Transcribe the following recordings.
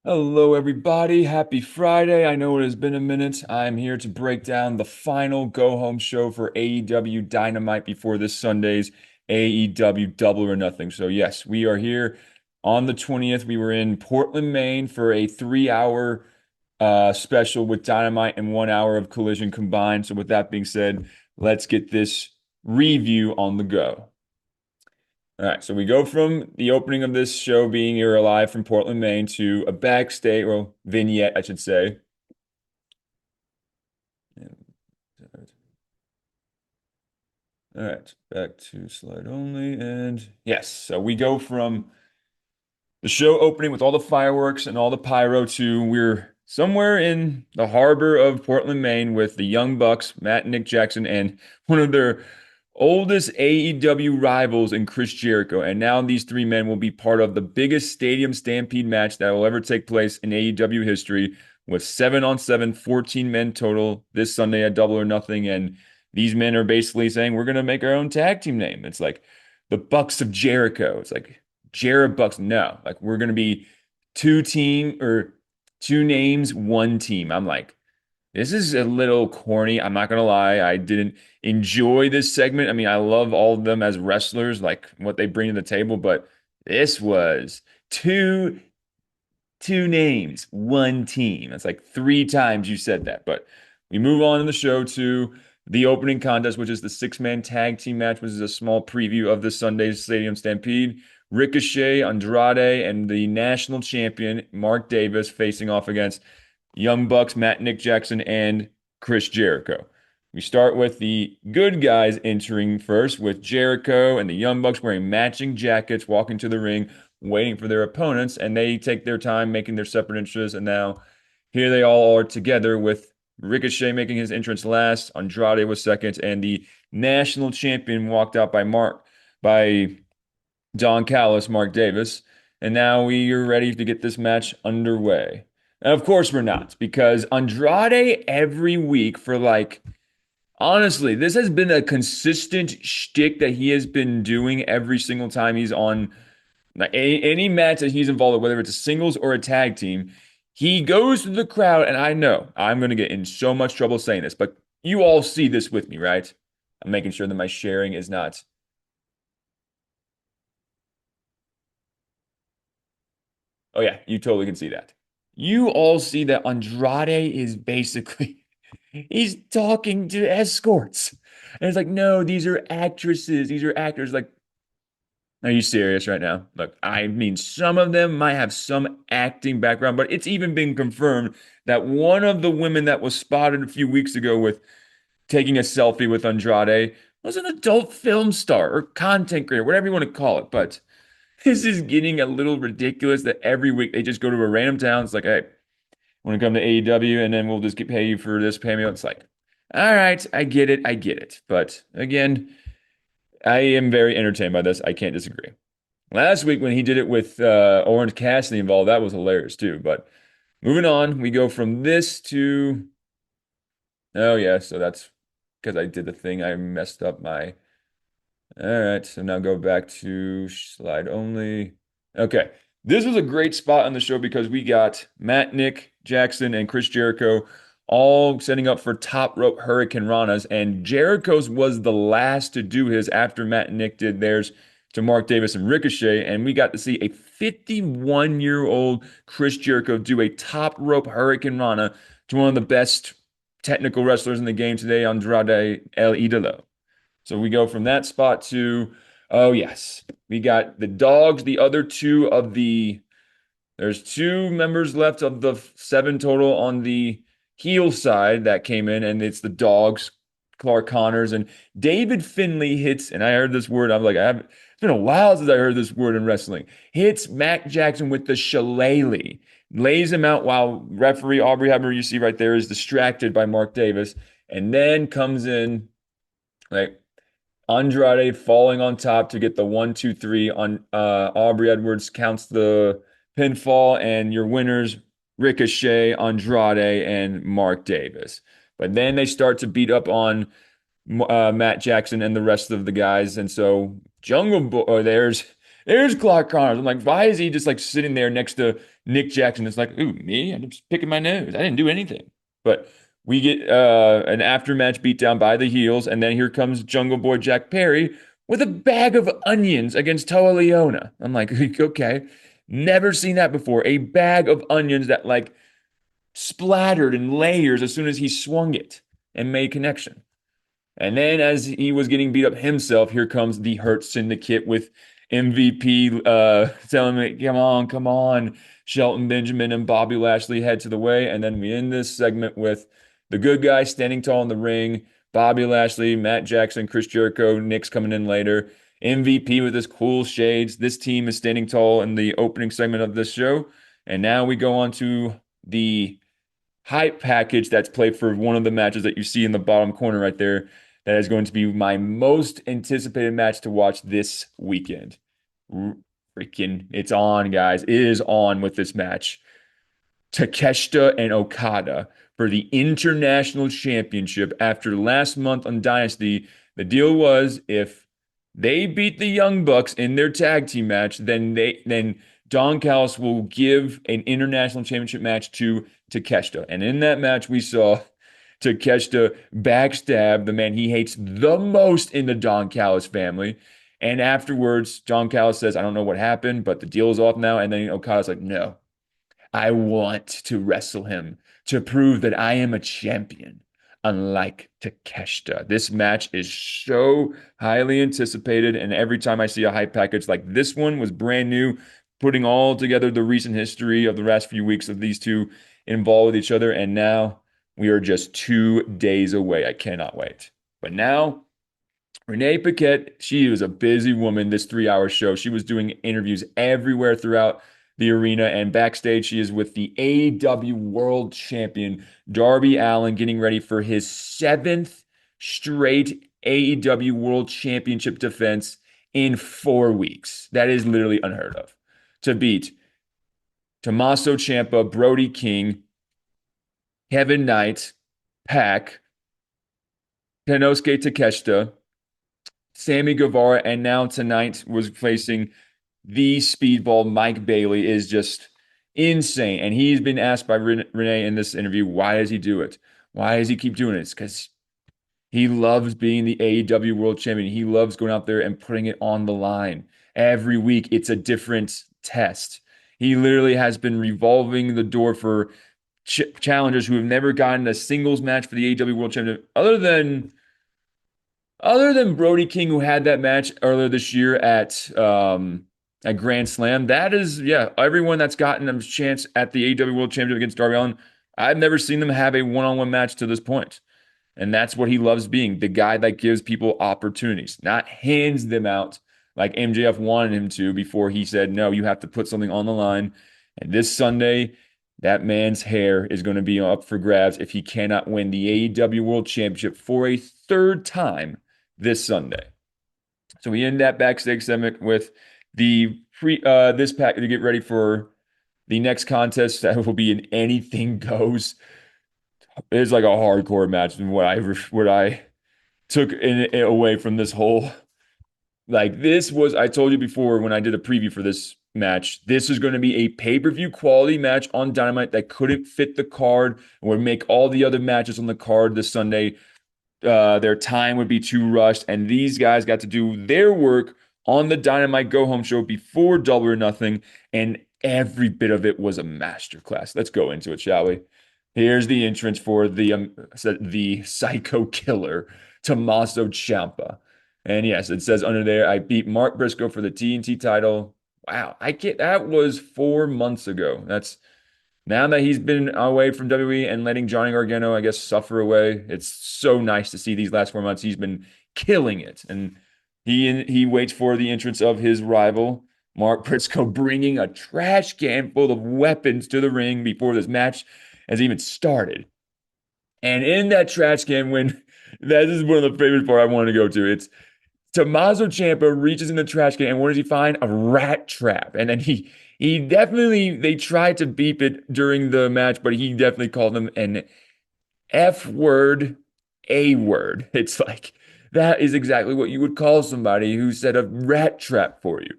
Hello, everybody. Happy Friday. I know it has been a minute. I'm here to break down the final go home show for AEW Dynamite before this Sunday's AEW Double or Nothing. So, yes, we are here on the 20th. We were in Portland, Maine for a 3 hour special with Dynamite and 1 hour of Collision combined. So, with that being said, let's get this review on the go. All right, so we go from the opening of this show being You're Alive from Portland, Maine to a backstage, well, vignette, I should say. All right, back to slide only. And yes, so we go from the show opening with all the fireworks and all the pyro to we're somewhere in the harbor of Portland, Maine with the Young Bucks, Matt and Nick Jackson, and one of their oldest AEW rivals in Chris Jericho. And now these three men will be part of the biggest stadium stampede match that will ever take place in AEW history with 7-on-7, 14 men total this Sunday at Double or Nothing. And these men are basically saying, we're going to make our own tag team name. It's like the Bucks of Jericho. It's like Jared Bucks. No, like we're going to be two names, one team. I'm like, this is a little corny. I'm not gonna lie. I didn't enjoy this segment. I mean, I love all of them as wrestlers, like what they bring to the table, but this was two two names, one team. It's like three times you said that. But we move on in the show to the opening contest, which is the six-man tag team match, which is a small preview of this Sunday's Stadium Stampede. Ricochet, Andrade, and the national champion, Mark Davis, facing off against Young Bucks, Matt Nick Jackson, and Chris Jericho. We start with the good guys entering first, with Jericho and the Young Bucks wearing matching jackets, walking to the ring, waiting for their opponents, and they take their time making their separate entrances. And now here they all are together with Ricochet making his entrance last, Andrade was second, and the national champion walked out by Don Callis, Mark Davis. And now we are ready to get this match underway. And of course we're not, because Andrade every week for like honestly, this has been a consistent shtick that he has been doing every single time he's on like any match that he's involved with, whether it's a singles or a tag team. He goes to the crowd, and I know I'm going to get in so much trouble saying this, but you all see this with me, right? I'm making sure that my sharing is not. Oh, yeah, you totally can see that. You all see that Andrade is basically he's talking to escorts. And it's like, no, these are actresses. These are actors. Like, are you serious right now? Look, I mean, some of them might have some acting background, but it's even been confirmed that one of the women that was spotted a few weeks ago with taking a selfie with Andrade was an adult film star or content creator, whatever you want to call it. But this is getting a little ridiculous that every week they just go to a random town. It's like, hey, want to come to AEW and then we'll just pay you for this, pay me. It's like, all right, I get it, I get it. But again, I am very entertained by this. I can't disagree. Last week when he did it with Orange Cassidy involved, that was hilarious too. But moving on, we go from this to oh yeah, so that's because I did the thing. I messed up my. All right, so now go back to slide only. Okay, this was a great spot on the show because we got Matt, Nick, Jackson, and Chris Jericho all setting up for top rope Hurricane Ranas, and Jericho's was the last to do his after Matt and Nick did theirs to Mark Davis and Ricochet, and we got to see a 51-year-old Chris Jericho do a top rope Hurricane Rana to one of the best technical wrestlers in the game today, Andrade El Idolo. So we go from that spot to, oh yes, we got the dogs, the other two of the, there's two members left of the seven total on the heel side that came in, and it's the dogs, Clark Connors, and David Finley hits, and I heard this word, I'm like, it's been a while since I heard this word in wrestling, hits Matt Jackson with the shillelagh, lays him out while referee Aubrey Hepburn, you see right there, is distracted by Mark Davis, and then comes in, like, Andrade falling on top to get the 1, 2, 3 on Aubrey Edwards counts the pinfall, and your winners Ricochet, Andrade, and Mark Davis. But then they start to beat up on Matt Jackson and the rest of the guys, and so Jungle Boy, there's There's Clark Connors. I'm like, why is he just like sitting there next to Nick Jackson? It's like, ooh, me? I'm just picking my nose. I didn't do anything. But we get an after-match beatdown by the heels, and then here comes Jungle Boy Jack Perry with a bag of onions against Toa Leona. I'm like, okay, never seen that before. A bag of onions that like splattered in layers as soon as he swung it and made connection. And then as he was getting beat up himself, here comes the Hurt Syndicate with MVP telling me, come on, come on. Shelton Benjamin and Bobby Lashley head to the way. And then we end this segment with the good guy standing tall in the ring. Bobby Lashley, Matt Jackson, Chris Jericho, Nick's coming in later. MVP with his cool shades. This team is standing tall in the opening segment of this show. And now we go on to the hype package that's played for one of the matches that you see in the bottom corner right there. That is going to be my most anticipated match to watch this weekend. Freaking, it's on, guys. It is on with this match. Takeshita and Okada for the International Championship after last month on Dynasty. The deal was if they beat the Young Bucks in their tag team match, then Don Callis will give an international championship match to Takeshita. And in that match, we saw Takeshita backstab the man he hates the most in the Don Callis family. And afterwards, Don Callis says, I don't know what happened, but the deal is off now. And then Okada's like, no, I want to wrestle him to prove that I am a champion, unlike Takeshita. This match is so highly anticipated, and every time I see a hype package like this one was brand new, putting all together the recent history of the last few weeks of these two involved with each other, and now we are just 2 days away. I cannot wait. But now Renee Paquette, she was a busy woman this 3 hour show. She was doing interviews everywhere throughout the arena and backstage. She is with the AEW World Champion Darby Allin, getting ready for his seventh straight AEW World Championship defense in 4 weeks. That is literally unheard of. To beat Tommaso Ciampa, Brody King, Kevin Knight, Pac, Konosuke Takeshita, Sammy Guevara, and now tonight was facing the speedball Mike Bailey is just insane. And he's been asked by Renee in this interview, why does he do it? Why does he keep doing it? It's because he loves being the AEW World Champion. He loves going out there and putting it on the line. Every week, it's a different test. He literally has been revolving the door for challengers who have never gotten a singles match for the AEW World Championship, other than Brody King, who had that match earlier this year at Grand Slam. That is, yeah, everyone that's gotten a chance at the AEW World Championship against Darby Allin, I've never seen them have a one-on-one match to this point. And that's what he loves being, the guy that gives people opportunities, not hands them out like MJF wanted him to before he said, no, you have to put something on the line. And this Sunday, that man's hair is going to be up for grabs if he cannot win the AEW World Championship for a third time this Sunday. So we end that backstage segment with the this pack to get ready for the next contest that will be an anything goes. It's like a hardcore match and what I took away from this whole, like, this was, I told you before when I did a preview for this match, this is going to be a pay-per-view quality match on Dynamite that couldn't fit the card and would make all the other matches on the card this Sunday, their time would be too rushed, and these guys got to do their work on the Dynamite Go Home show before Double or Nothing, and every bit of it was a masterclass. Let's go into it, shall we? Here's the entrance for the Psycho Killer, Tommaso Ciampa. And yes, it says under there, I beat Mark Briscoe for the TNT title. Wow, that was 4 months ago. That's now that he's been away from WWE and letting Johnny Gargano, I guess, suffer away. It's so nice to see these last 4 months. He's been killing it. And he waits for the entrance of his rival, Mark Briscoe, bringing a trash can full of weapons to the ring before this match has even started. And in that trash can, when that is one of the favorite part I wanted to go to. It's Tommaso Ciampa reaches in the trash can, and what does he find? A rat trap. And then he definitely, they tried to beep it during the match, but he definitely called them an F word, A word. It's like, that is exactly what you would call somebody who set a rat trap for you.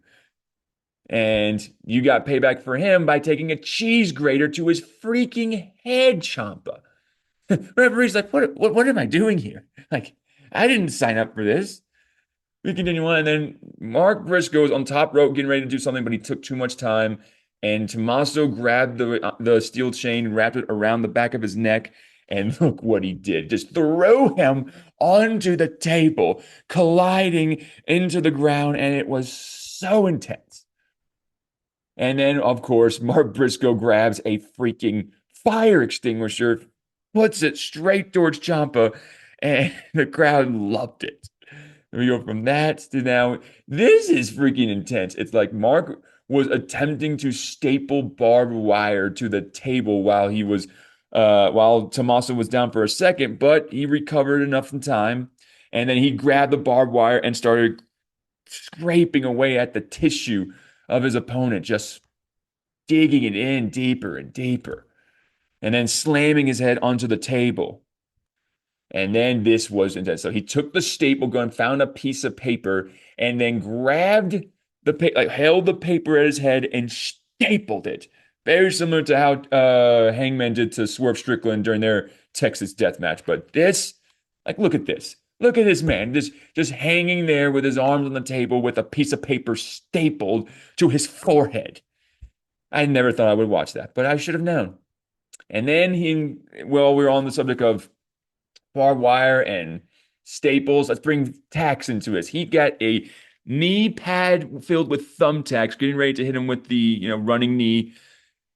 And you got payback for him by taking a cheese grater to his freaking head, Champa. Referee's like, what am I doing here? Like, I didn't sign up for this. We continue on, and then Mark Briscoe on top rope getting ready to do something, but he took too much time. And Tommaso grabbed the steel chain, wrapped it around the back of his neck, and look what he did. Just throw him onto the table, colliding into the ground, and it was so intense. And then, of course, Mark Briscoe grabs a freaking fire extinguisher, puts it straight towards Ciampa, and the crowd loved it. And we go from that to now. This is freaking intense. It's like Mark was attempting to staple barbed wire to the table while Tommaso was down for a second, but he recovered enough in time. And then he grabbed the barbed wire and started scraping away at the tissue of his opponent, just digging it in deeper and deeper, and then slamming his head onto the table. And then this was intense. So he took the staple gun, found a piece of paper, and then grabbed held the paper at his head and stapled it. Very similar to how Hangman did to Swerve Strickland during their Texas death match. But this, look at this. Look at this man, just hanging there with his arms on the table with a piece of paper stapled to his forehead. I never thought I would watch that, but I should have known. And then we're on the subject of barbed wire and staples. Let's bring Tax into this. He got a knee pad filled with thumbtacks, getting ready to hit him with the running knee.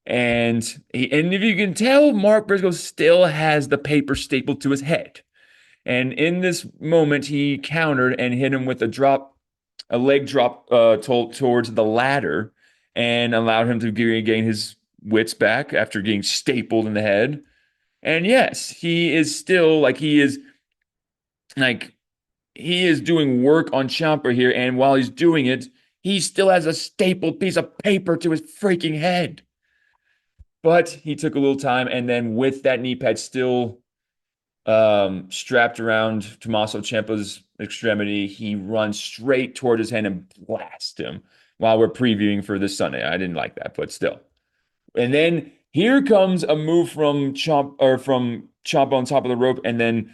And if you can tell, Mark Briscoe still has the paper stapled to his head. And in this moment, he countered and hit him with a leg drop towards the ladder, and allowed him to gain his wits back after getting stapled in the head. And yes, he is still like he is doing work on Ciampa here, and while he's doing it, he still has a stapled piece of paper to his freaking head. But he took a little time, and then with that knee pad still strapped around Tommaso Ciampa's extremity, he runs straight toward his hand and blasts him while we're previewing for this Sunday. I didn't like that, but still. And then here comes a move from Ciampa on top of the rope, and then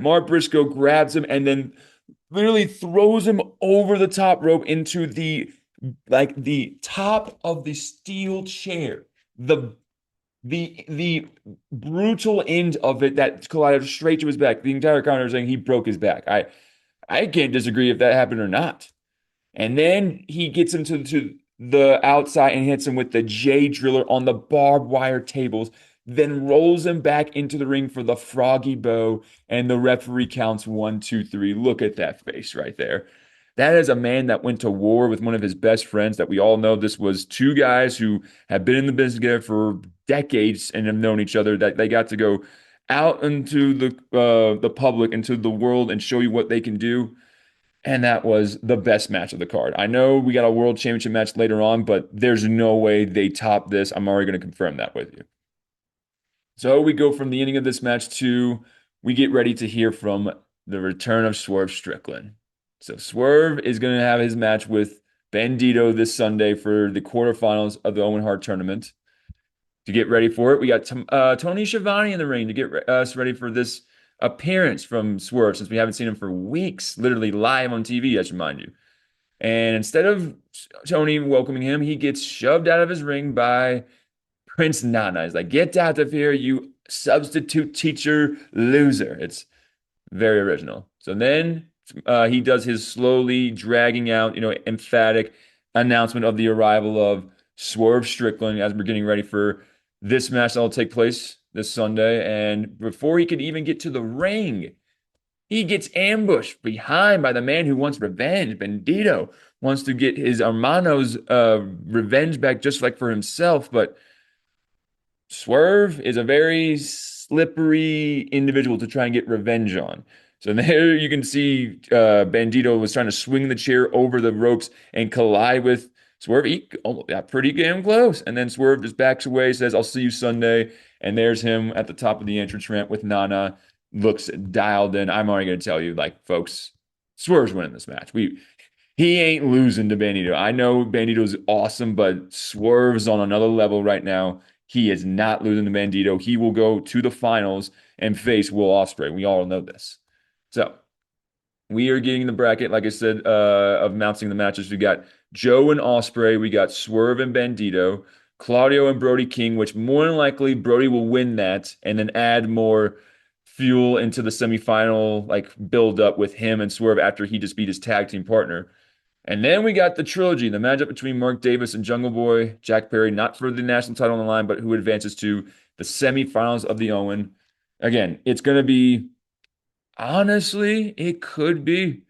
Mark Briscoe grabs him and then literally throws him over the top rope into the top of the steel chair. The brutal end of it that collided straight to his back. The entire counter is saying he broke his back. I can't disagree if that happened or not. And then he gets him to the outside and hits him with the J driller on the barbed wire tables, then rolls him back into the ring for the froggy bow, and the referee counts 1, 2, 3. Look at that face right there. That is a man that went to war with one of his best friends that we all know. This was two guys who have been in the business together for decades and have known each other, that they got to go out into the public, into the world, and show you what they can do. And that was the best match of the card. I know we got a world championship match later on, but there's no way they top this. I'm already going to confirm that with you. So we go from the ending of this match to we get ready to hear from the return of Swerve Strickland. So Swerve is going to have his match with Bandito this Sunday for the quarterfinals of the Owen Hart tournament. To get ready for it, we got Tony Schiavone in the ring to get us ready for this appearance from Swerve, since we haven't seen him for weeks, literally live on TV, I should mind you. And instead of Tony welcoming him, he gets shoved out of his ring by Prince Nana. He's like, "Get out of here, you substitute teacher loser." It's very original. So then he does his slowly dragging out, emphatic announcement of the arrival of Swerve Strickland as we're getting ready for this match that will take place this Sunday. And before he could even get to the ring, he gets ambushed behind by the man who wants revenge. Bandito wants to get his hermano's revenge back, just like for himself. But Swerve is a very slippery individual to try and get revenge on. So there you can see Bandito was trying to swing the chair over the ropes and collide with Swerve. He got pretty damn close. And then Swerve just backs away, says, "I'll see you Sunday." And there's him at the top of the entrance ramp with Nana. Looks dialed in. I'm already going to tell you, folks, Swerve's winning this match. He ain't losing to Bandito. I know Bandito's awesome, but Swerve's on another level right now. He is not losing to Bandito. He will go to the finals and face Will Ospreay. We all know this. So we are getting the bracket, like I said, of announcing the matches. We got Joe and Ospreay. We got Swerve and Bandito. Claudio and Brody King, which more than likely Brody will win that and then add more fuel into the semifinal, like build up with him and Swerve after he just beat his tag team partner. And then we got the trilogy, the matchup between Mark Davis and Jungle Boy, Jack Perry, not for the national title on the line, but who advances to the semifinals of the Owen. Again, it's going to be, honestly, it could be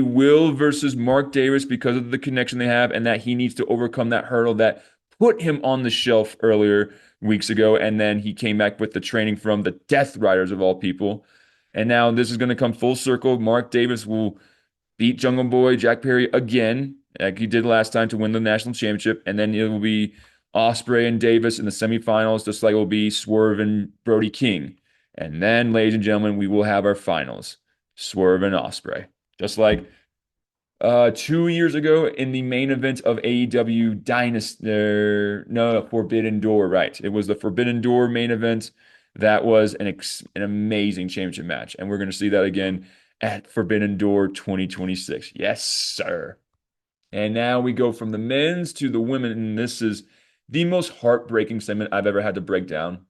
Will versus Mark Davis because of the connection they have and that he needs to overcome that hurdle that put him on the shelf earlier weeks ago. And then he came back with the training from the Death Riders of all people. And now this is going to come full circle. Mark Davis will beat Jungle Boy Jack Perry again, like he did last time to win the national championship. And then it will be Ospreay and Davis in the semifinals, just like it will be Swerve and Brody King. And then, ladies and gentlemen, we will have our finals, Swerve and Ospreay. Just like 2 years ago in the main event of AEW Dynasty, no, Forbidden Door, right? It was the Forbidden Door main event. That was an amazing championship match. And we're going to see that again at Forbidden Door 2026. Yes, sir. And now we go from the men's to the women. And this is the most heartbreaking segment I've ever had to break down.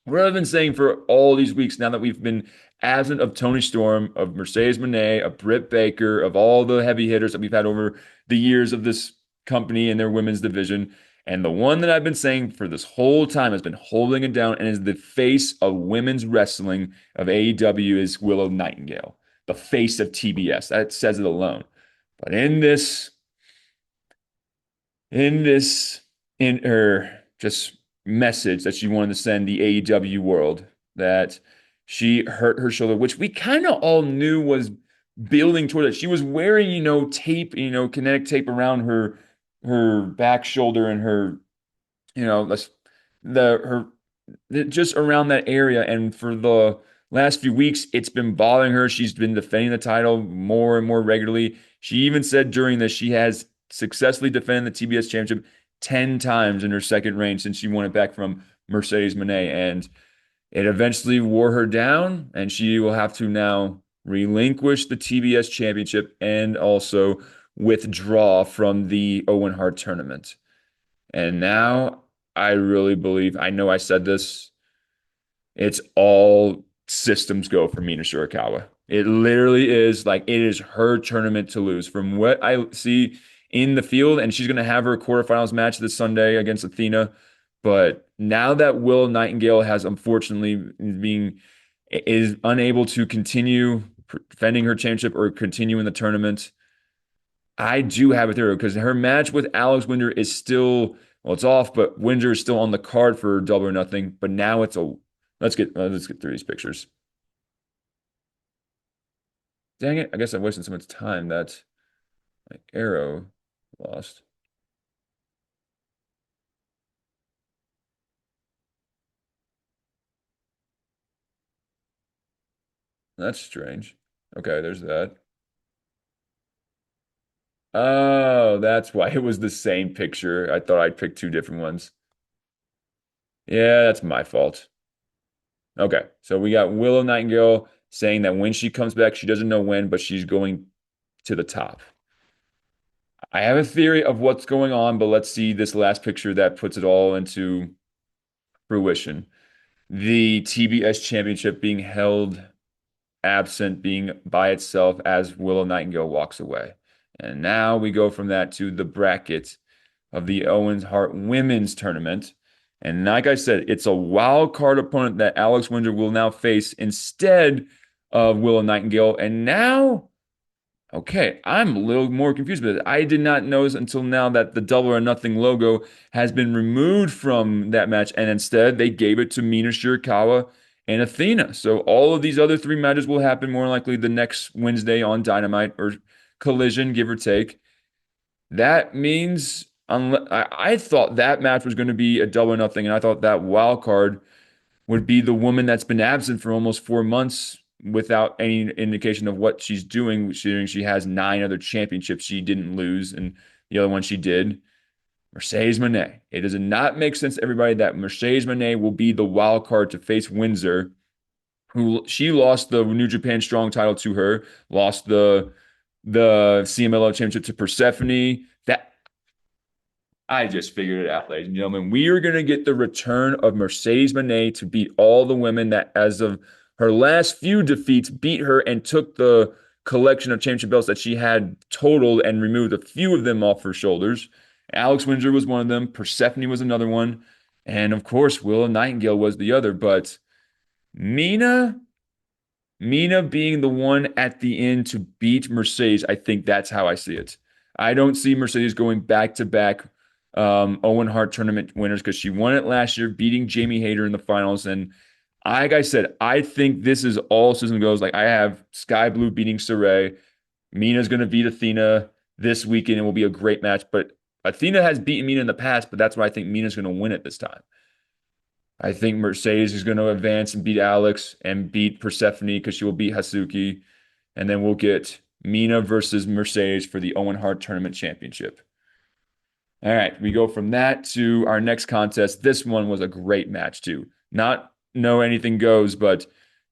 What I've been saying for all these weeks now that we've been absent of Tony Storm, of Mercedes Moné, of Britt Baker, of all the heavy hitters that we've had over the years of this company and their women's division. And the one that I've been saying for this whole time has been holding it down and is the face of women's wrestling of AEW is Willow Nightingale, the face of TBS. That says it alone. But in this in her just message that she wanted to send the AEW world that she hurt her shoulder, which we kind of all knew was building toward that. She was wearing, tape, kinetic tape around her back shoulder and her, that's the her just around that area. And for the last few weeks, it's been bothering her. She's been defending the title more and more regularly. She even said during this she has successfully defended the TBS championship 10 times in her second reign since she won it back from Mercedes Moné. And it eventually wore her down, and she will have to now relinquish the TBS championship and also withdraw from the Owen Hart tournament. And now I really believe, I know I said this, it's all systems go for Mina Shirakawa. It literally is like it is her tournament to lose. From what I see in the field, and she's going to have her quarterfinals match this Sunday against Athena. But now that Will Nightingale has unfortunately being is unable to continue defending her championship or continue in the tournament, I do have it there because her match with Alex Winder is still, well, it's off, but Winder is still on the card for Double or Nothing. But now it's a let's get through these pictures. Dang it! I guess I wasted so much time that my arrow lost. That's strange. Okay, there's that. Oh, that's why it was the same picture. I thought I'd pick two different ones. Yeah, that's my fault. Okay, so we got Willow Nightingale saying that when she comes back, she doesn't know when, but she's going to the top. I have a theory of what's going on, but let's see this last picture that puts it all into fruition. The TBS championship being held absent, being by itself as Willow Nightingale walks away. And now we go from that to the bracket of the Owens Hart Women's Tournament. And like I said, it's a wild card opponent that Alex Windsor will now face instead of Willow Nightingale. And now, okay, I'm a little more confused with it. I did not notice until now that the Double or Nothing logo has been removed from that match, and instead they gave it to Mina Shirakawa and Athena. So all of these other three matches will happen more likely the next Wednesday on Dynamite or Collision, give or take. That means I thought that match was going to be a Double or Nothing, and I thought that wild card would be the woman that's been absent for almost 4 months, without any indication of what she's doing. She has 9 other championships she didn't lose, and the other one she did. Mercedes Moné. It does not make sense to everybody that Mercedes Moné will be the wild card to face Windsor, who she lost the New Japan Strong title to her, lost the CMLL championship to Persephone. That I just figured it out, ladies and gentlemen. We are going to get the return of Mercedes Moné to beat all the women that, as of her last few defeats, beat her and took the collection of championship belts that she had totaled and removed a few of them off her shoulders. Alex Windsor was one of them. Persephone was another one. And of course, Willow Nightingale was the other. But Mina Mina being the one at the end to beat Mercedes, I think that's how I see it. I don't see Mercedes going back to back Owen Hart tournament winners because she won it last year, beating Jamie Hayter in the finals. And like I said, I think this is all system goes. Like I have Sky Blue beating Saray. Mina's going to beat Athena this weekend. It will be a great match. But Athena has beaten Mina in the past, but that's why I think Mina's going to win it this time. I think Mercedes is going to advance and beat Alex and beat Persephone because she will beat Hasuki. And then we'll get Mina versus Mercedes for the Owen Hart Tournament Championship. All right, we go from that to our next contest. This one was a great match too. Not know anything goes, but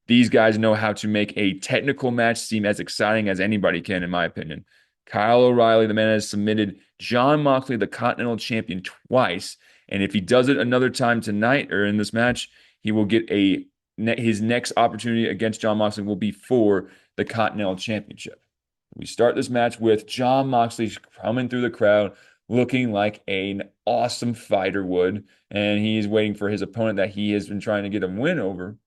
these guys know how to make a technical match seem as exciting as anybody can, in my opinion. Kyle O'Reilly, the man has submitted Jon Moxley, the Continental Champion, twice. And if he does it another time tonight or in this match, he will get his next opportunity against Jon Moxley will be for the Continental Championship. We start this match with Jon Moxley coming through the crowd, looking like an awesome fighter would, and he's waiting for his opponent that he has been trying to get a win over.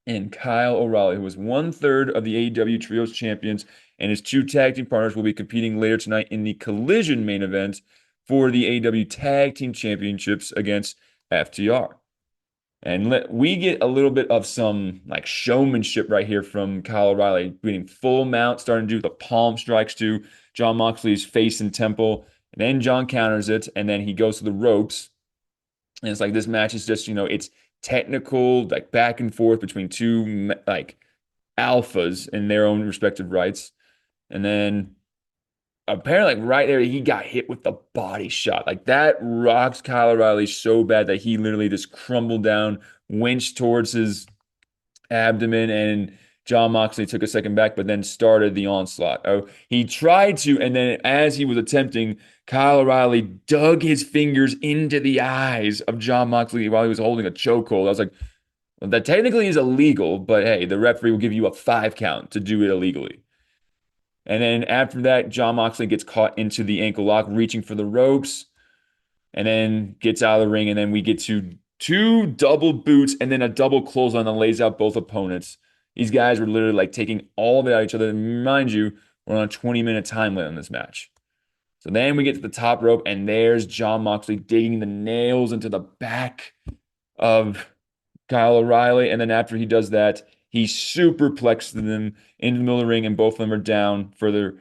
And Kyle O'Reilly, who was 1/3 of the AEW Trios champions, and his two tag team partners will be competing later tonight in the Collision main event for the AEW Tag Team Championships against FTR. And we get a little bit of some like showmanship right here from Kyle O'Reilly, being full mount, starting to do the palm strikes to Jon Moxley's face and temple. And then Jon counters it, and then he goes to the ropes. And it's like this match is just, it's technical, like back and forth between two like alphas in their own respective rights. And then apparently, like right there, he got hit with the body shot. Like that rocks Kyle O'Reilly so bad that he literally just crumbled down, winched towards his abdomen, and Jon Moxley took a second back, but then started the onslaught. Oh, he tried to, and then as he was attempting, Kyle O'Reilly dug his fingers into the eyes of Jon Moxley while he was holding a chokehold. I was like, well, that technically is illegal, but hey, the referee will give you a 5 count to do it illegally. And then after that, Jon Moxley gets caught into the ankle lock, reaching for the ropes, and then gets out of the ring. And then we get to 2 double boots and then a double clothesline that lays out both opponents. These guys were literally like taking all of it out of each other. And mind you, we're on a 20-minute time limit on this match. So then we get to the top rope, and there's Jon Moxley digging the nails into the back of Kyle O'Reilly. And then after he does that, he superplexes them into the middle of the ring, and both of them are down for the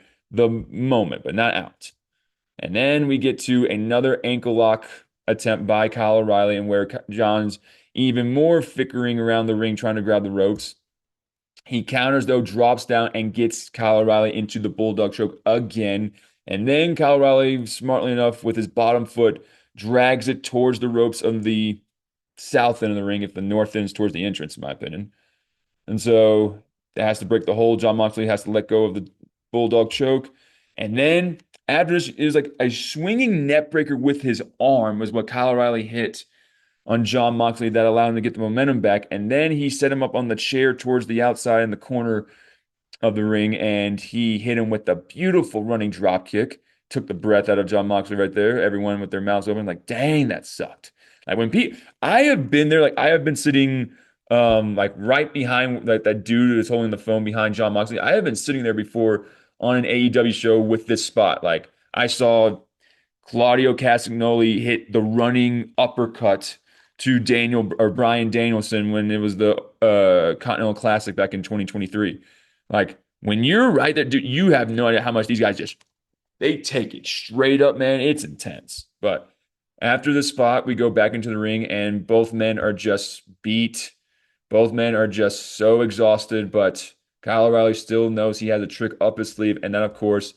moment, but not out. And then we get to another ankle lock attempt by Kyle O'Reilly, and where Jon's even more fickering around the ring trying to grab the ropes. He counters, though, drops down, and gets Kyle O'Reilly into the bulldog choke again. And then Kyle O'Reilly, smartly enough, with his bottom foot, drags it towards the ropes of the south end of the ring, if the north end is towards the entrance, in my opinion. And so it has to break the hold. Jon Moxley has to let go of the bulldog choke. And then after this, it was like a swinging net breaker with his arm was what Kyle O'Reilly hit on Jon Moxley that allowed him to get the momentum back. And then he set him up on the chair towards the outside in the corner of the ring, and he hit him with a beautiful running drop kick. Took the breath out of Jon Moxley right there. Everyone with their mouths open, like, dang, that sucked. Like when I have been there, like I have been sitting like right behind like that dude who is holding the phone behind Jon Moxley. I have been sitting there before on an AEW show with this spot. Like I saw Claudio Castagnoli hit the running uppercut to Daniel or Bryan Danielson when it was the Continental Classic back in 2023. Like when you're right there, dude, you have no idea how much these guys just they take it straight up, man. It's intense. But after the spot, we go back into the ring, and both men are just beat. Both men are just so exhausted, but Kyle O'Reilly still knows he has a trick up his sleeve, and that, of course,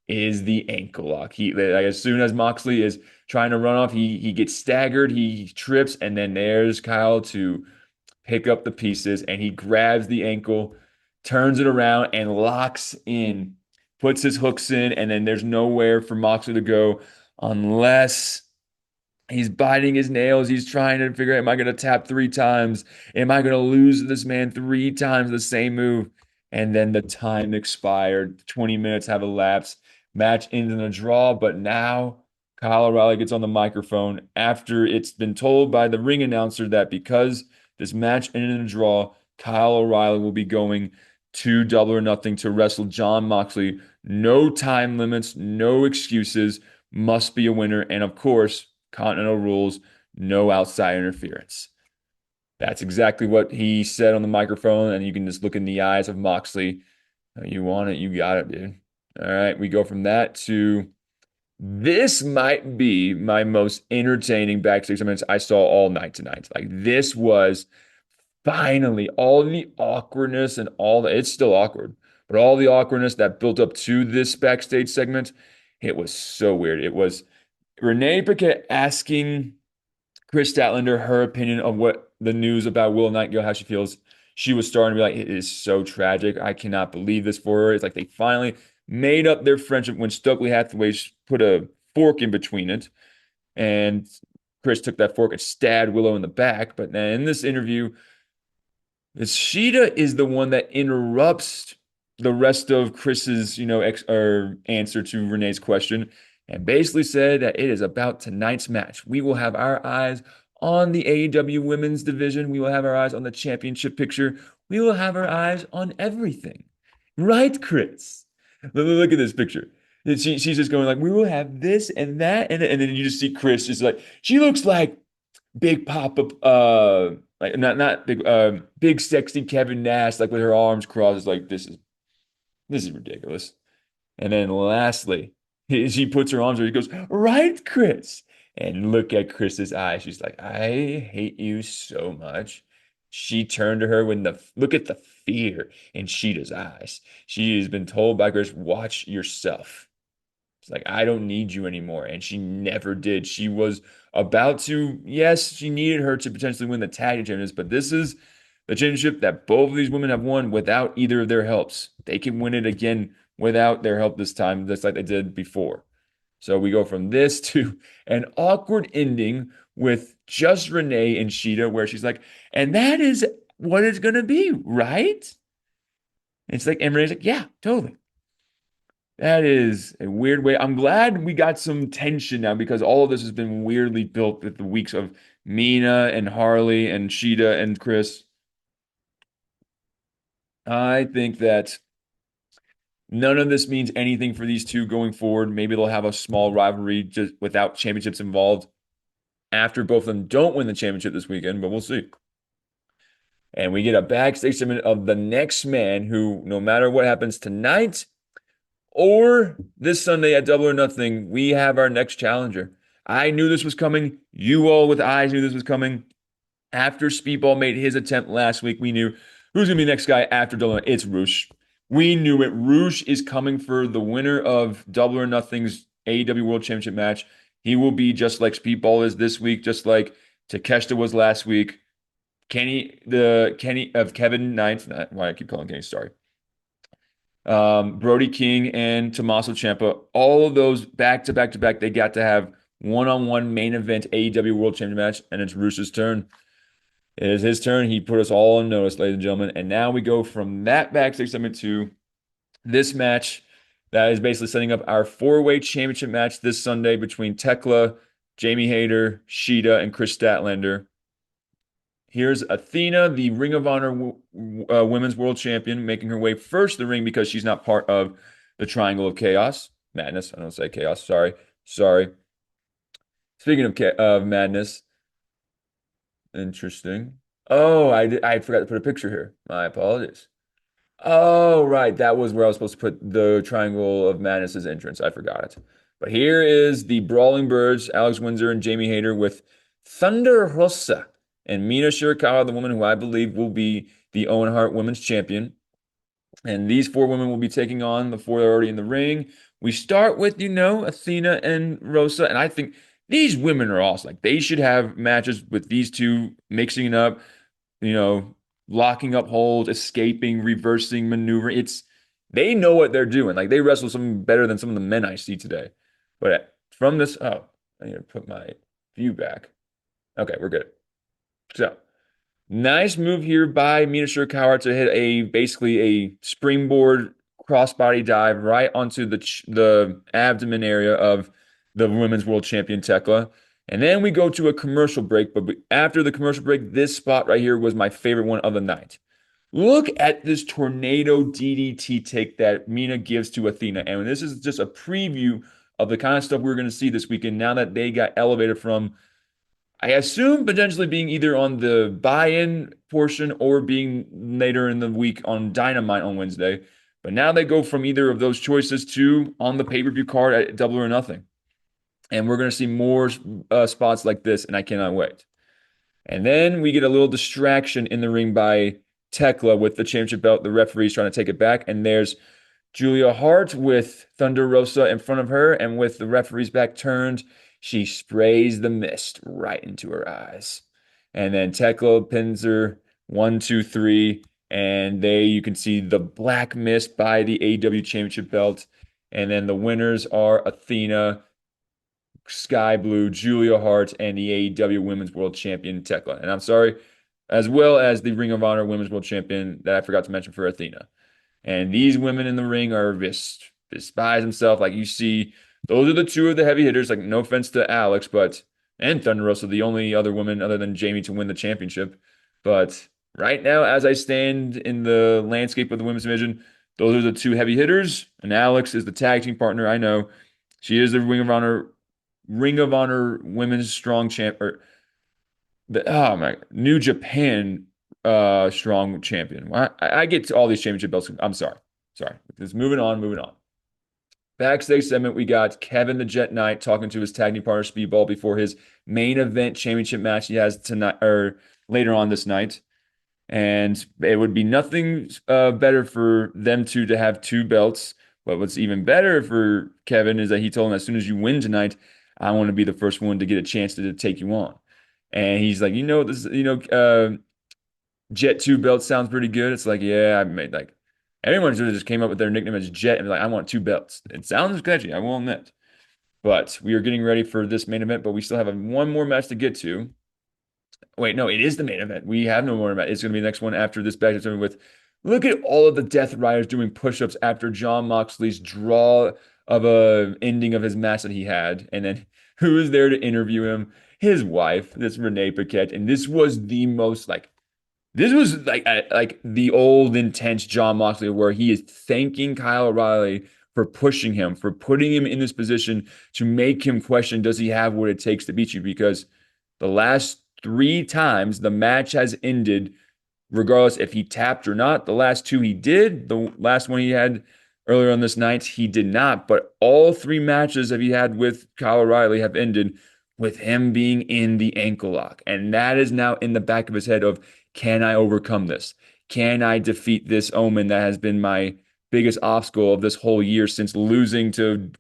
is the ankle lock. Like, as soon as Moxley is trying to run off, he gets staggered, he trips, and then there's Kyle to pick up the pieces, and he grabs the ankle, turns it around, and locks in, puts his hooks in, and then there's nowhere for Moxley to go unless he's biting his nails. He's trying to figure out, am I going to tap 3 times? Am I going to lose this man 3 times the same move? And then the time expired. 20 minutes have elapsed. Match ends in a draw, but now Kyle O'Reilly gets on the microphone after it's been told by the ring announcer that because this match ended in a draw, Kyle O'Reilly will be going to Double or Nothing to wrestle Jon Moxley. No time limits, no excuses, must be a winner. And of course, Continental rules, no outside interference. That's exactly what he said on the microphone, and you can just look in the eyes of Moxley. You want it, you got it, dude. All right, we go from that to this might be my most entertaining backstage segments I saw all night tonight. Like this was finally all the awkwardness and all the, it's still awkward, but all the awkwardness that built up to this backstage segment, it was so weird. It was Renee Paquette asking Chris Statlander her opinion of what the news about Willow Nightingale, how she feels. She was starting to be like, it is so tragic. I cannot believe this for her. It's like they finally made up their friendship when Stokely Hathaway put a fork in between it. And Chris took that fork and stabbed Willow in the back. But then in this interview, Sheeta is the one that interrupts the rest of Chris's, answer to Renee's question and basically said that it is about tonight's match. We will have our eyes on the AEW women's division. We will have our eyes on the championship picture. We will have our eyes on everything. Right, Chris? Look at this picture. She's just going like, we will have this and that. And then you just see Chris just like, she looks like Big Papa, like not big, big sexy Kevin Nash, like with her arms crossed. It's like this is ridiculous. And then lastly, she puts her arms around. He goes, right, Chris. And look at Chris's eyes. She's like, I hate you so much. She turned to her when the look at the fear in Sheeta's eyes. She has been told by Chris, watch yourself. It's like, I don't need you anymore. And she never did. She was about to, yes, she needed her to potentially win the tag team championships, but this is the championship that both of these women have won without either of their helps. They can win it again without their help this time, just like they did before. So we go from this to an awkward ending with just Renee and Sheeta, where she's like, and that is what it's going to be, right? It's like, and Renee's like, yeah, totally. That is a weird way. I'm glad we got some tension now because all of this has been weirdly built with the weeks of Mina and Harley and Sheeta and Chris. I think that none of this means anything for these two going forward. Maybe they'll have a small rivalry just without championships involved after both of them don't win the championship this weekend, but we'll see. And we get a backstage segment of the next man who, no matter what happens tonight or this Sunday at Double or Nothing, we have our next challenger. I knew this was coming. You all with eyes knew this was coming. After Speedball made his attempt last week, we knew who's going to be the next guy after Double or Nothing. It's Roosh. We knew it. Roosh is coming for the winner of Double or Nothing's AEW World Championship match. He will be just like Speedball is this week, just like Takeshita was last week. Kenny of Kevin Ninth. Why I keep calling Kenny, sorry. Brody King and Tommaso Ciampa, all of those back to back to back, they got to have one-on-one main event AEW World Championship match, and it's Roosh's turn. It is his turn. He put us all on notice, ladies and gentlemen. And now we go from that backstage segment to this match that is basically setting up our four-way championship match this Sunday between Tekla, Jamie Hayter, Sheeta, and Chris Statlander. Here's Athena, the Ring of Honor Women's World Champion, making her way first to the ring because she's not part of the Triangle of Chaos. Madness. I don't say chaos. Sorry. Speaking of madness, interesting. Oh, I forgot to put a picture here. My apologies. Oh, right. That was where I was supposed to put the Triangle of Madness's entrance. I forgot it. But here is the Brawling Birds, Alex Windsor and Jamie Hayter with Thunder Rosa and Mina Shirakawa, the woman who I believe will be the Owen Hart Women's Champion. And these four women will be taking on the four that are already in the ring. We start with, Athena and Rosa. And I think these women are awesome. Like they should have matches with these two, mixing it up, you know, locking up holds, escaping, reversing, maneuvering. They know what they're doing. Like they wrestle some better than some of the men I see today. But from this, oh, I need to put my view back. Okay, we're good. So nice move here by Mina Shirakawa to hit basically a springboard crossbody dive right onto the abdomen area of the women's world champion Tekla. And then we go to a commercial break, but after the commercial break, this spot right here was my favorite one of the night. Look at this tornado DDT take that Mina gives to Athena. And this is just a preview of the kind of stuff we're going to see this weekend now that they got elevated from, I assume, potentially being either on the buy-in portion or being later in the week on Dynamite on Wednesday. But now they go from either of those choices to on the pay-per-view card at Double or Nothing. And we're going to see more spots like this, and I cannot wait. And then we get a little distraction in the ring by Tekla with the championship belt. The referee's trying to take it back, and there's Julia Hart with Thunder Rosa in front of her, and with the referee's back turned, she sprays the mist right into her eyes. And then Tekla pins her 1, 2, 3, and you can see the black mist by the AEW Championship belt. And then the winners are Athena, Sky Blue, Julia Hart, and the AEW Women's World Champion Tekla. And I'm sorry, as well as the Ring of Honor Women's World Champion that I forgot to mention for Athena. And these women in the ring are just despise themselves. Like you see, those are the two of the heavy hitters. Like no offense to Alex, and Thunder Rosa, the only other woman other than Jamie to win the championship. But right now, as I stand in the landscape of the women's division, those are the two heavy hitters. And Alex is the tag team partner. I know she is the Ring of Honor Women's Strong Champ, or oh my New Japan strong champion. I get to all these championship belts. I'm sorry. Sorry. Just moving on. Backstage segment, we got Kevin the Jet Knight talking to his tag team partner Speedball before his main event championship match he has tonight or later on this night. And it would be nothing better for them two to have two belts. But what's even better for Kevin is that he told him as soon as you win tonight, I want to be the first one to get a chance to take you on. And he's like, Jet 2 belt sounds pretty good. It's like, yeah, I made like everyone just came up with their nickname as Jet and be like, I want two belts. It sounds catchy, I will admit. But we are getting ready for this main event, but we still have one more match to get to. Wait, no, it is the main event. We have no more match. It's going to be the next one after this back with. Look at all of the Death Riders doing push-ups after Jon Moxley's draw of a ending of his match that he had. And then who was there to interview him? His wife, this Renee Paquette. And this was like the old intense Jon Moxley where he is thanking Kyle O'Reilly for pushing him, for putting him in this position to make him question, does he have what it takes to beat you? Because the last three times the match has ended, regardless if he tapped or not. The last two he did. The last one he had earlier on this night, he did not. But all three matches that he had with Kyle O'Reilly have ended with him being in the ankle lock. And that is now in the back of his head of, can I overcome this? Can I defeat this Omen that has been my biggest obstacle of this whole year since losing to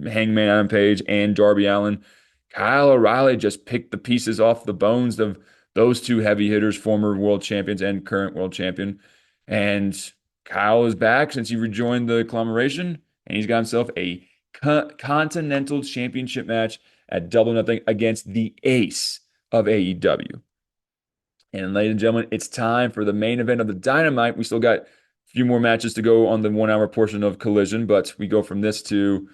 Hangman Adam Page and Darby Allin? Kyle O'Reilly just picked the pieces off the bones of those two heavy hitters, former world champions and current world champion. And Kyle is back since he rejoined the conglomeration, and he's got himself a Continental Championship match at Double Nothing against the ace of AEW. And ladies and gentlemen, it's time for the main event of the Dynamite. We still got a few more matches to go on the 1 hour portion of Collision, but we go from this to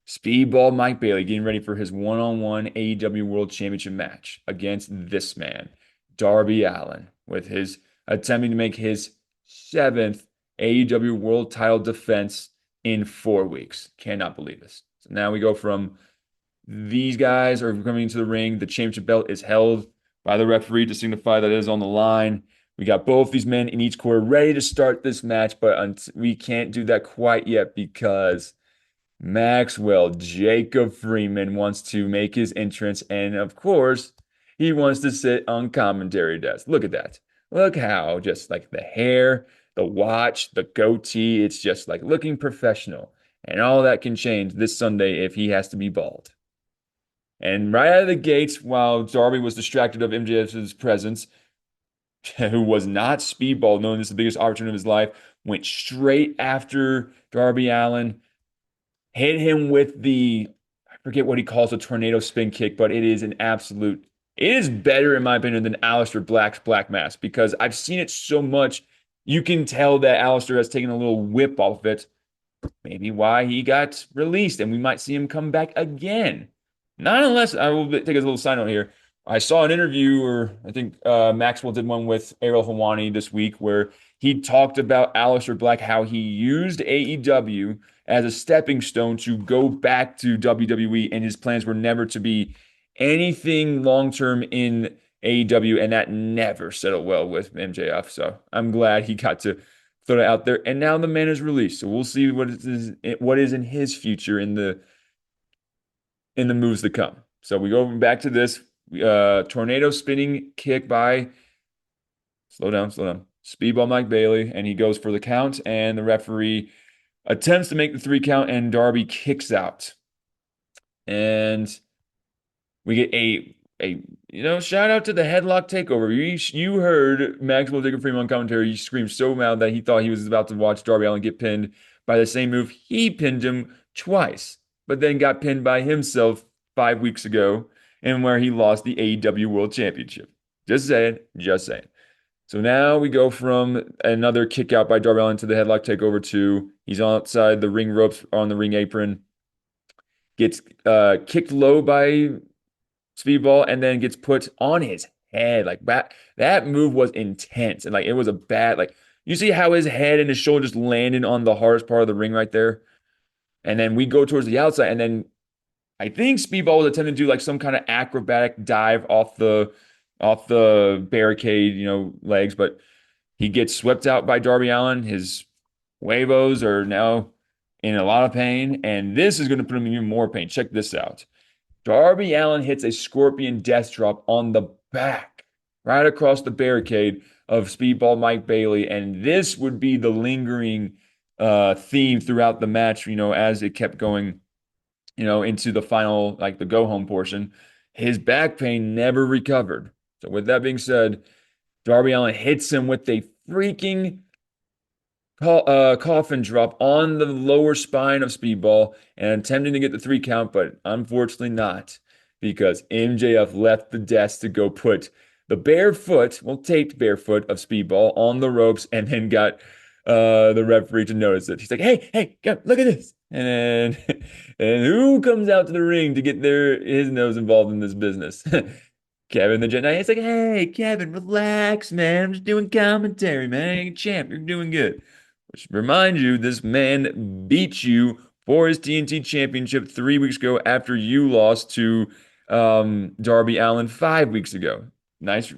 Speedball Mike Bailey getting ready for his one-on-one AEW World Championship match against this man, Darby Allin, with his attempting to make his 7th AEW World title defense in 4 weeks. Cannot believe this. So now we go from these guys are coming into the ring. The championship belt is held by the referee to signify that it is on the line. We got both these men in each corner ready to start this match, but we can't do that quite yet because Maxwell Jacob Freeman wants to make his entrance. And of course, He wants to sit on commentary desk. Look at that. Look how just like the hair, the watch, the goatee, it's just like looking professional. And all that can change this Sunday if he has to be bald. And right out of the gates, while Darby was distracted of MJF's presence, who was not Speedball, knowing this is the biggest opportunity of his life, went straight after Darby Allin, hit him with I forget what he calls a tornado spin kick, but it is better in my opinion than Aleister Black's Black Mass because I've seen it so much. You can tell that Aleister has taken a little whip off it, maybe why he got released, and we might see him come back again. Not unless I will take a little side note here. I saw an interview, or I think Maxwell did one with Ariel Helwani this week, where he talked about Aleister Black, how he used AEW as a stepping stone to go back to WWE, and his plans were never to be anything long term in AEW, and that never settled well with MJF. So I'm glad he got to throw it out there. And now the man is released. So we'll see what is in his future in the moves to come. So we go back to this tornado spinning kick by slow down. Speedball Mike Bailey, and he goes for the count, and the referee attempts to make the 3 count, and Darby kicks out. And we get a shout out to the headlock takeover. You heard Maxwell Jacob Freeman on commentary. He screamed so loud that he thought he was about to watch Darby Allin get pinned by the same move. He pinned him twice, but then got pinned by himself 5 weeks ago, and where he lost the AEW World Championship. Just saying, just saying. So now we go from another kick out by Darby Allin to the headlock takeover to he's outside the ring ropes on the ring apron, gets kicked low by Speedball, and then gets put on his head. Like that move was intense. And like it was a bad, like you see how his head and his shoulder just landed on the hardest part of the ring right there. And then we go towards the outside, and then I think Speedball was attempting to do like some kind of acrobatic dive off the barricade, legs, but he gets swept out by Darby Allin. His huevos are now in a lot of pain, and this is going to put him in even more pain. Check this out. Darby Allin hits a scorpion death drop on the back, right across the barricade of Speedball Mike Bailey. And this would be the lingering theme throughout the match, as it kept going, into the final, like the go home portion. His back pain never recovered. So, with that being said, Darby Allin hits him with a freaking coffin drop on the lower spine of Speedball and attempting to get the 3 count, but unfortunately not because MJF left the desk to go put the taped barefoot of Speedball on the ropes and then got the referee to notice it. He's like, hey, look at this. And then, and who comes out to the ring to get his nose involved in this business? Kevin the Jet Knight. It's like, hey, Kevin, relax, man. I'm just doing commentary, man. Hey, champ, you're doing good. Which remind you, this man beat you for his TNT championship 3 weeks ago after you lost to Darby Allin 5 weeks ago. Nice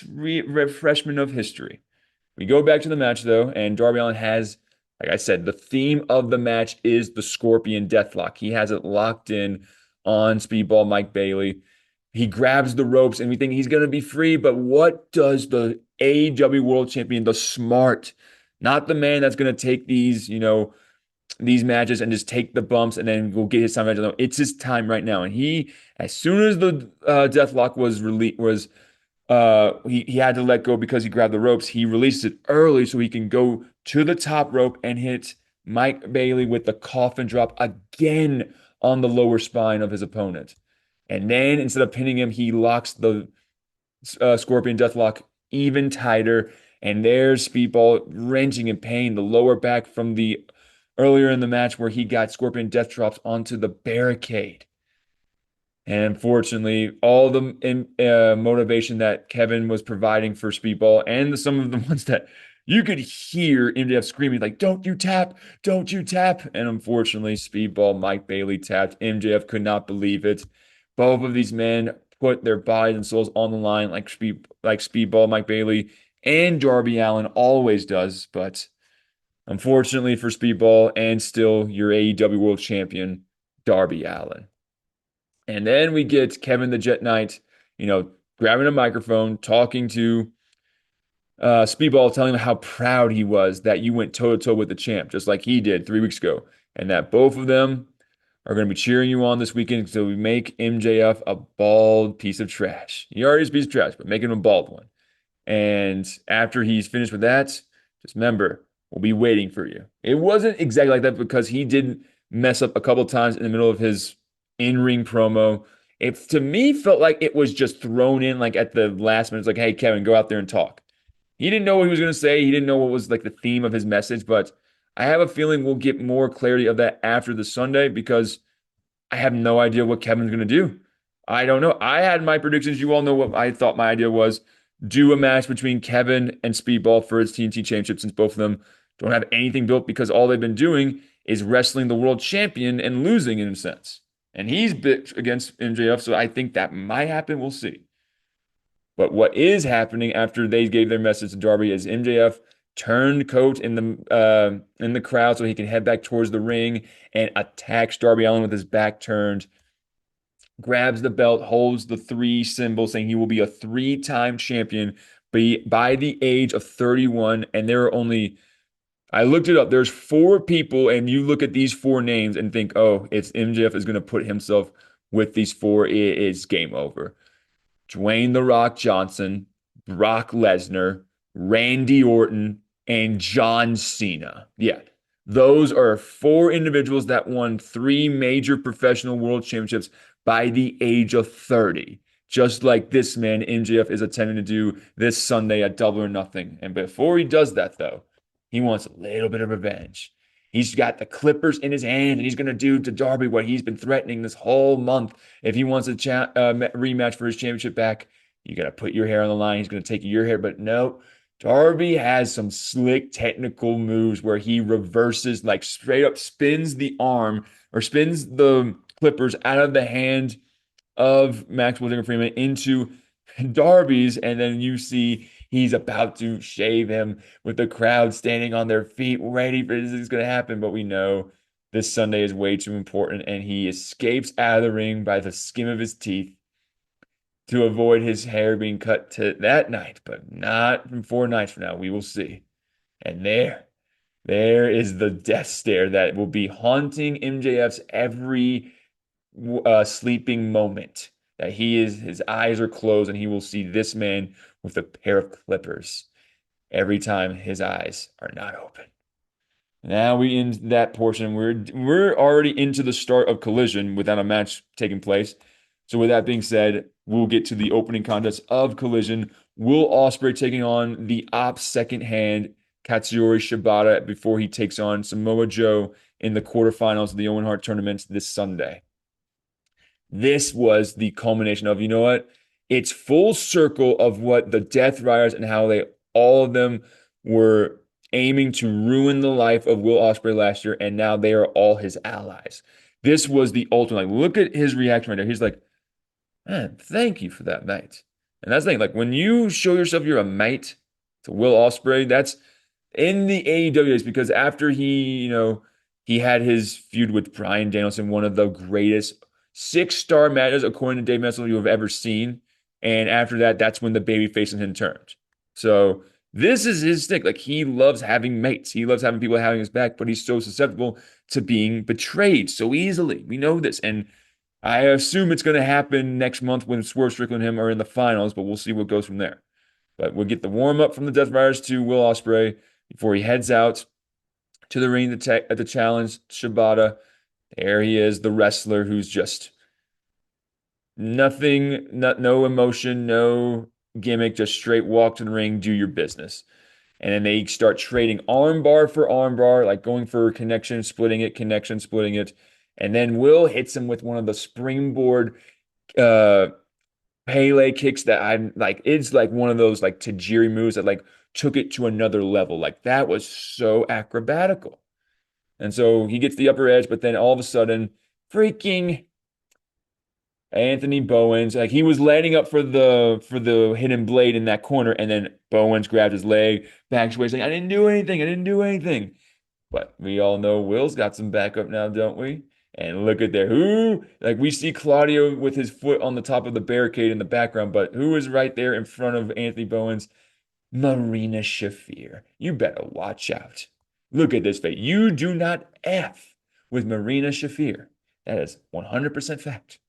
refreshment of history. We go back to the match though, and Darby Allin has, like I said, the theme of the match is the Scorpion Deathlock. He has it locked in on Speedball Mike Bailey. He grabs the ropes, and we think he's going to be free. But what does the AEW World Champion, the smart, not the man that's going to take these matches and just take the bumps and then go get his time? No, it's his time right now. And as soon as the Deathlock was released, he had to let go because he grabbed the ropes. He released it early so he can go to the top rope and hit Mike Bailey with the coffin drop again on the lower spine of his opponent. And then instead of pinning him, he locks the Scorpion Deathlock even tighter. And there's Speedball wrenching in pain, the lower back from the earlier in the match where he got Scorpion Death Drops onto the barricade. And unfortunately, all the motivation that Kevin was providing for Speedball and some of the ones that you could hear MJF screaming like, don't you tap, don't you tap. And unfortunately, Speedball Mike Bailey tapped. MJF could not believe it. Both of these men put their bodies and souls on the line like Speedball Mike Bailey and Darby Allin always does. But unfortunately for Speedball and still your AEW World Champion, Darby Allin. And then we get Kevin the Jet Knight grabbing a microphone, talking to Speedball, telling him how proud he was that you went toe to toe with the champ, just like he did 3 weeks ago, and that both of them are going to be cheering you on this weekend. So we make MJF a bald piece of trash. He already is a piece of trash, but make him a bald one. And after he's finished with that, just remember, we'll be waiting for you. It wasn't exactly like that because he did mess up a couple times in the middle of his in-ring promo. It to me felt like it was just thrown in like at the last minute. It's like, hey, Kevin, go out there and talk. He didn't know what he was going to say. He didn't know what was like the theme of his message, but I have a feeling we'll get more clarity of that after the Sunday because I have no idea what Kevin's going to do. I don't know. I had my predictions. You all know what I thought my idea was. Do a match between Kevin and Speedball for his TNT Championship since both of them don't have anything built because all they've been doing is wrestling the world champion and losing in a sense. And he's bit against MJF, so I think that might happen. We'll see. But what is happening after they gave their message to Darby is MJF turned Coat in the crowd so he can head back towards the ring and attacks Darby Allin with his back turned, grabs the belt, holds the three symbol, saying he will be a three-time champion by the age of 31. And there are only, I looked it up, there's four people, and you look at these four names and think, oh, it's MJF is going to put himself with these four. It is game over. Dwayne The Rock Johnson, Brock Lesnar, Randy Orton, and John Cena. Yeah, those are four individuals that won three major professional world championships by the age of 30. Just like this man, MJF, is attempting to do this Sunday at Double or Nothing. And before he does that, though, he wants a little bit of revenge. He's got the Clippers in his hand, and he's going to do to Darby what he's been threatening this whole month. If he wants a rematch for his championship back, you got to put your hair on the line. He's going to take your hair. But no, Darby has some slick technical moves where he reverses, like straight up spins the arm or spins the Clippers out of the hand of Maxwell Jacob Freeman into Darby's, and then you see he's about to shave him with the crowd standing on their feet, ready for this is going to happen. But we know this Sunday is way too important, and he escapes out of the ring by the skin of his teeth to avoid his hair being cut to that night, but not from 4 nights from now. We will see. And there is the death stare that will be haunting MJF's every sleeping moment. That his eyes are closed and he will see this man with a pair of clippers every time his eyes are not open. Now we end that portion. We're already into the start of Collision without a match taking place. So with that being said, we'll get to the opening contest of Collision. Will Ospreay taking on the Ops second hand Katsuyori Shibata before he takes on Samoa Joe in the quarterfinals of the Owen Hart tournament this Sunday. This was the culmination of, you know what? It's full circle of what the Death Riders and how all of them were aiming to ruin the life of Will Ospreay last year, and now they are all his allies. This was the ultimate. Like, look at his reaction right there. He's like, man, thank you for that, mate. And that's the thing. Like, when you show yourself you're a mate to Will Ospreay, that's in the AEW days, because after he had his feud with Bryan Danielson, one of the greatest 6-star matches, according to Dave Meltzer, you have ever seen. And after that, that's when the babyface in him turned. So this is his stick. Like, he loves having mates. He loves having people having his back, but he's so susceptible to being betrayed so easily. We know this. And I assume it's going to happen next month when Swerve Strickland and him are in the finals, but we'll see what goes from there. But we'll get the warm-up from the Death Riders to Will Ospreay before he heads out to the ring at the challenge, Shibata. There he is, the wrestler who's just nothing, no emotion, no gimmick, just straight walk to the ring, do your business. And then they start trading armbar for armbar, like going for connection, splitting it, connection, splitting it. And then Will hits him with one of the springboard Pele kicks that I'm like, it's like one of those like Tajiri moves that like took it to another level. Like, that was so acrobatical. And so he gets the upper edge, but then all of a sudden, freaking Anthony Bowens, like, he was landing up for the hidden blade in that corner, and then Bowens grabbed his leg, backs away, saying, I didn't do anything. But we all know Will's got some backup now, don't we? And look at there. Who, like we see Claudio with his foot on the top of the barricade in the background, but who is right there in front of Anthony Bowens? Marina Shafir. You better watch out. Look at this face. You do not F with Marina Shafir. That is 100% fact.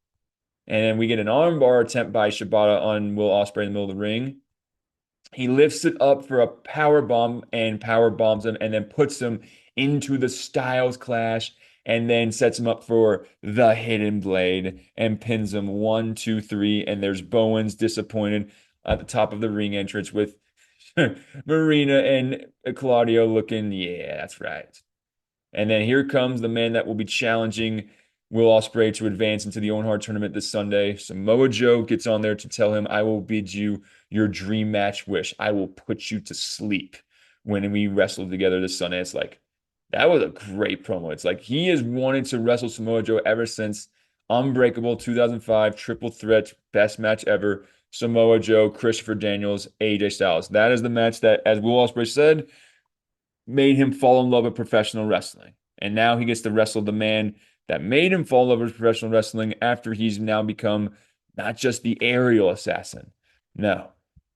And then we get an armbar attempt by Shibata on Will Ospreay in the middle of the ring. He lifts it up for a power bomb and power bombs him and then puts him into the Styles Clash and then sets him up for the Hidden Blade and pins him 1, 2, 3. And there's Bowens disappointed at the top of the ring entrance with Marina and Claudio looking, yeah, that's right. And then here comes the man that will be challenging Will Ospreay to advance into the Owen Hart tournament this Sunday. Samoa Joe gets on there to tell him, I will bid you your dream match wish. I will put you to sleep when we wrestle together this Sunday. It's like, that was a great promo. It's like he has wanted to wrestle Samoa Joe ever since Unbreakable 2005 Triple Threat Best Match Ever. Samoa Joe, Christopher Daniels, AJ Styles. That is the match that, as Will Ospreay said, made him fall in love with professional wrestling. And now he gets to wrestle the man that made him fall in love with professional wrestling after he's now become not just the aerial assassin. No,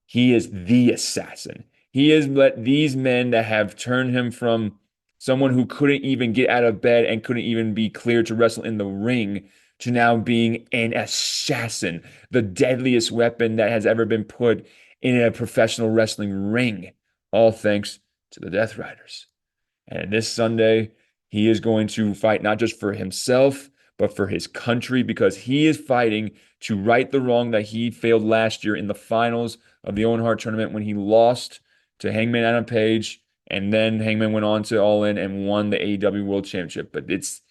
he is the assassin. He has let these men that have turned him from someone who couldn't even get out of bed and couldn't even be cleared to wrestle in the ring to now being an assassin, the deadliest weapon that has ever been put in a professional wrestling ring. All thanks to the Death Riders. And this Sunday, he is going to fight not just for himself, but for his country because he is fighting to right the wrong that he failed last year in the finals of the Owen Hart tournament when he lost to Hangman Adam Page. And then Hangman went on to All In and won the AEW World Championship. But it's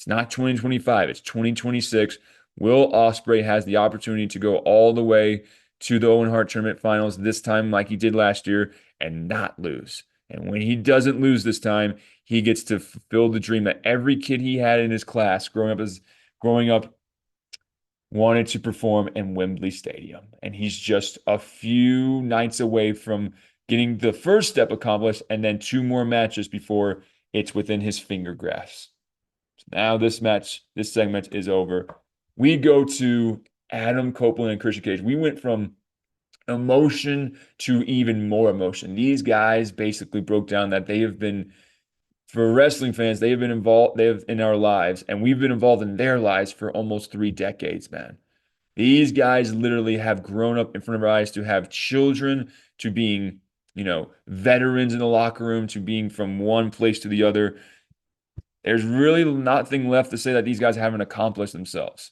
not 2025, it's 2026. Will Ospreay has the opportunity to go all the way to the Owen Hart tournament finals this time like he did last year and not lose. And when he doesn't lose this time, he gets to fulfill the dream that every kid he had in his class growing up wanted to perform in Wembley Stadium. And he's just a few nights away from getting the first step accomplished and then two more matches before it's within his finger grasp. So now this segment is over. We go to Adam Copeland and Christian Cage. We went from emotion to even more emotion. These guys basically broke down that they have been, for wrestling fans, they have been involved, they have in our lives, and we've been involved in their lives for almost 3 decades, man. These guys literally have grown up in front of our eyes to have children, to being, veterans in the locker room, to being from one place to the other. There's really nothing left to say that these guys haven't accomplished themselves.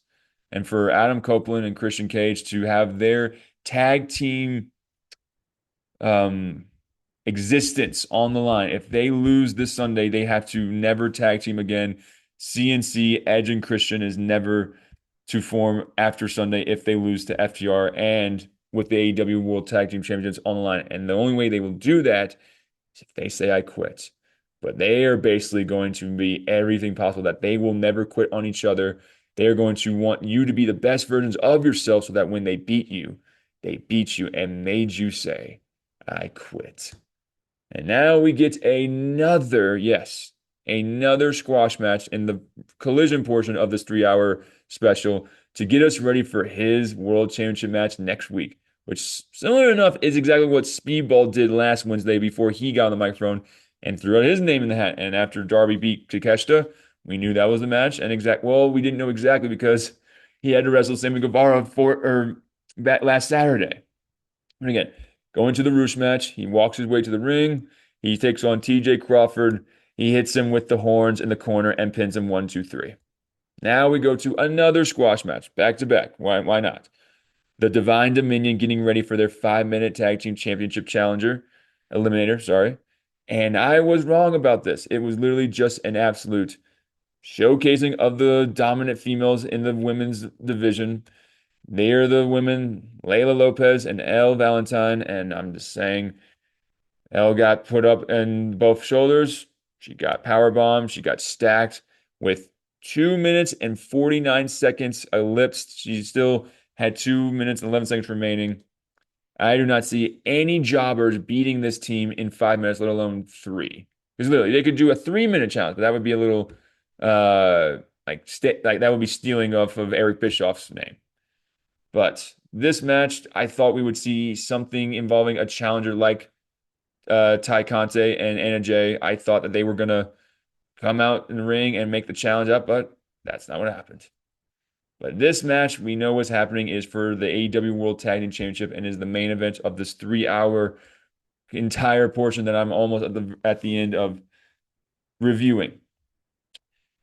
And for Adam Copeland and Christian Cage to have their tag team existence on the line. If they lose this Sunday, they have to never tag team again. CNC, Edge, and Christian is never to form after Sunday if they lose to FTR and with the AEW World Tag Team Championships on the line. And the only way they will do that is if they say, I quit. But they are basically going to be everything possible that they will never quit on each other. They are going to want you to be the best versions of yourself so that when they beat you and made you say, I quit. And now we get another squash match in the collision portion of this 3-hour special to get us ready for his world championship match next week, which, similar enough, is exactly what Speedball did last Wednesday before he got on the microphone and threw out his name in the hat. And after Darby beat Takeshita, we knew that was the match. And we didn't know exactly because he had to wrestle Sammy Guevara last Saturday. And again, going to the Roosh match, he walks his way to the ring. He takes on TJ Crawford. He hits him with the horns in the corner and pins him 1, 2, 3. Now we go to another squash match, back to back. Why not? The Divine Dominion getting ready for their 5-minute tag team championship eliminator, sorry. And I was wrong about this. It was literally just an absolute showcasing of the dominant females in the women's division. They are the women, Layla Lopez and Elle Valentine. And I'm just saying, Elle got put up in both shoulders. She got powerbombed. She got stacked with 2 minutes and 49 seconds elapsed. She still had 2 minutes and 11 seconds remaining. I do not see any jobbers beating this team in 5 minutes, let alone 3. Because literally, they could do a 3-minute challenge, but that would be a little Like that would be stealing off of Eric Bischoff's name. But this match, I thought we would see something involving a challenger like Ty Conte and Anna Jay. I thought that they were gonna come out in the ring and make the challenge up, but that's not what happened. But this match, we know what's happening is for the AEW World Tag Team Championship and is the main event of this 3 hour entire portion that I'm almost at the end of reviewing.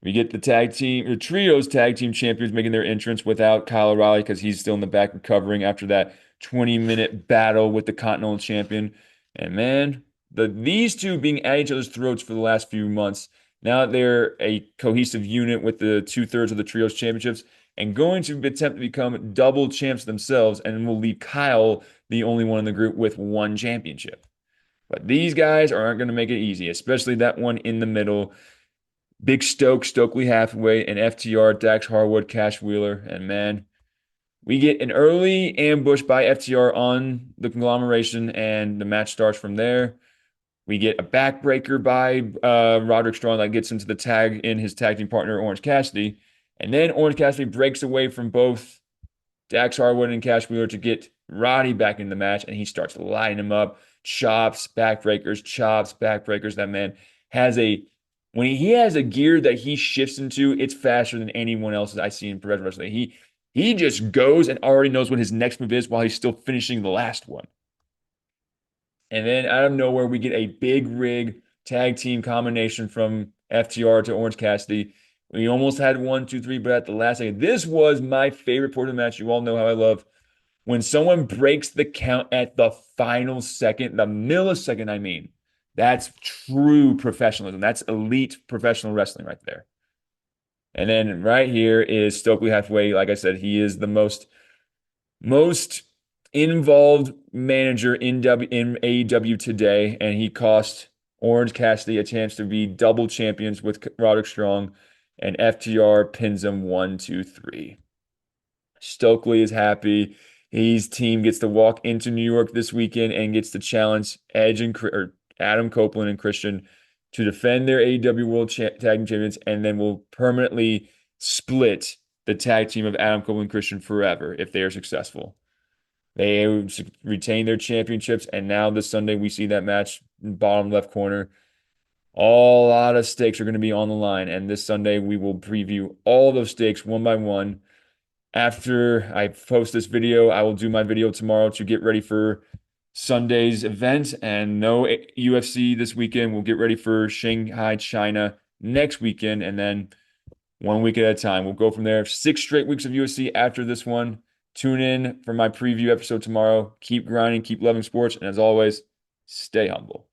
We get the trios tag team champions making their entrance without Kyle O'Reilly because he's still in the back recovering after that 20-minute battle with the Continental Champion. And man, these two being at each other's throats for the last few months, now that they're a cohesive unit with the 2/3 of the trios championships and going to attempt to become double champs themselves, and will leave Kyle the only one in the group with one championship. But these guys aren't going to make it easy, especially that one in the middle. Big Stokely Hathaway, and FTR, Dax Harwood, Cash Wheeler. And man, we get an early ambush by FTR on the conglomeration, and the match starts from there. We get a backbreaker by Roderick Strong that gets into the tag in his tag team partner, Orange Cassidy. And then Orange Cassidy breaks away from both Dax Harwood and Cash Wheeler to get Roddy back in the match, and he starts lighting him up. Chops, backbreakers. That man has a when he has a gear that he shifts into, it's faster than anyone else I see in professional wrestling. He just goes and already knows what his next move is while he's still finishing the last one. And then out of nowhere, we get a big rig tag team combination from FTR to Orange Cassidy. We almost had 1, 2, 3, but at the last second, this was my favorite part of the match. You all know how I love when someone breaks the count at the final second, the millisecond, I mean. That's true professionalism. That's elite professional wrestling right there. And then right here is Stokely Hathaway. Like I said, he is the most involved manager in AEW today, and he cost Orange Cassidy a chance to be double champions with Roderick Strong, and FTR pins him 1, 2, 3. Stokely is happy. His team gets to walk into New York this weekend and gets to challenge Edge or Adam Copeland and Christian to defend their AEW World Tag Team Champions, and then will permanently split the tag team of Adam Copeland and Christian forever if they are successful. They retain their championships, and now this Sunday we see that match in bottom left corner. A lot of stakes are going to be on the line, and this Sunday we will preview all those stakes one by one. After I post this video, I will do my video tomorrow to get ready for Sunday's event, and no UFC this weekend. We'll get ready for Shanghai, China next weekend, and then 1 week at a time. We'll go from there. 6 straight weeks of UFC after this one. Tune in for my preview episode tomorrow. Keep grinding, keep loving sports, and as always, stay humble.